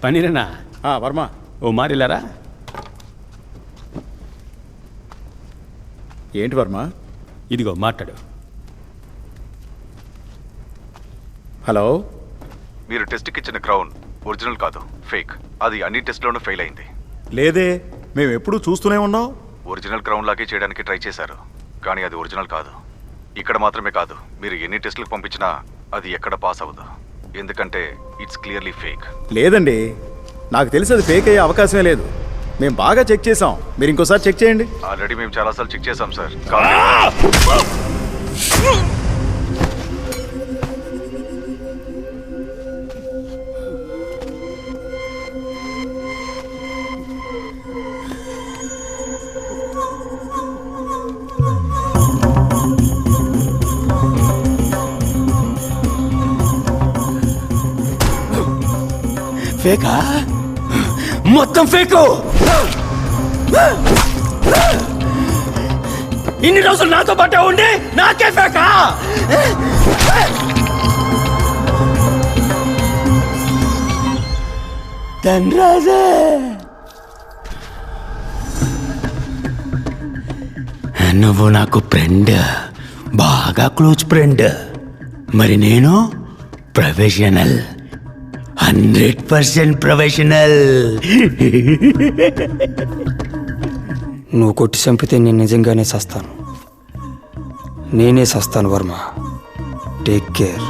పన్నీరేనా? వర్మ ఓ మారిలారా? ఏంటి వర్మ? ఇదిగో మాట్లాడు. హలో, మీరు టెస్ట్కి ఇచ్చిన క్రౌన్ ఒరిజినల్ కాదు, ఫేక్. అది అన్ని టెస్ట్లోనూ ఫెయిల్ అయింది. లేదే, మేము ఎప్పుడూ చూస్తూనే ఉన్నాం. ఒరిజినల్ క్రౌన్ లాగే చేయడానికి ట్రై చేశారు, కానీ అది ఒరిజినల్ కాదు. ఇక్కడ మాత్రమే కాదు, మీరు ఎన్ని టెస్టులకు పంపించినా అది ఎక్కడ పాస్ అవ్వదు, ఎందుకంటే ఇట్స్ క్లియర్లీ ఫేక్. లేదండి, నాకు తెలిసి అది ఫేక్ అయ్యే అవకాశమే లేదు. మేము బాగా చెక్ చేసాం, మీరు ఇంకోసారి చెక్ చేయండి. ఆల్రెడీ మేము చాలాసార్లు చెక్ చేసాం సార్. ఫేకా? మొత్తం ఫేకు. ఇన్ని రోజులు నాతో పాటే ఉండి నాకే ఫేకా? ధనరాజే, నువ్వు నాకు ఫ్రెండ్, బాగా క్లోజ్ ఫ్రెండ్. మరి నేను ప్రొఫెషనల్, 100% ప్రొఫెషనల్. నువ్వు కొట్టి చంపితే నేను నిజంగానే సస్తాను. నేనే సస్తాను వర్మ. Take care.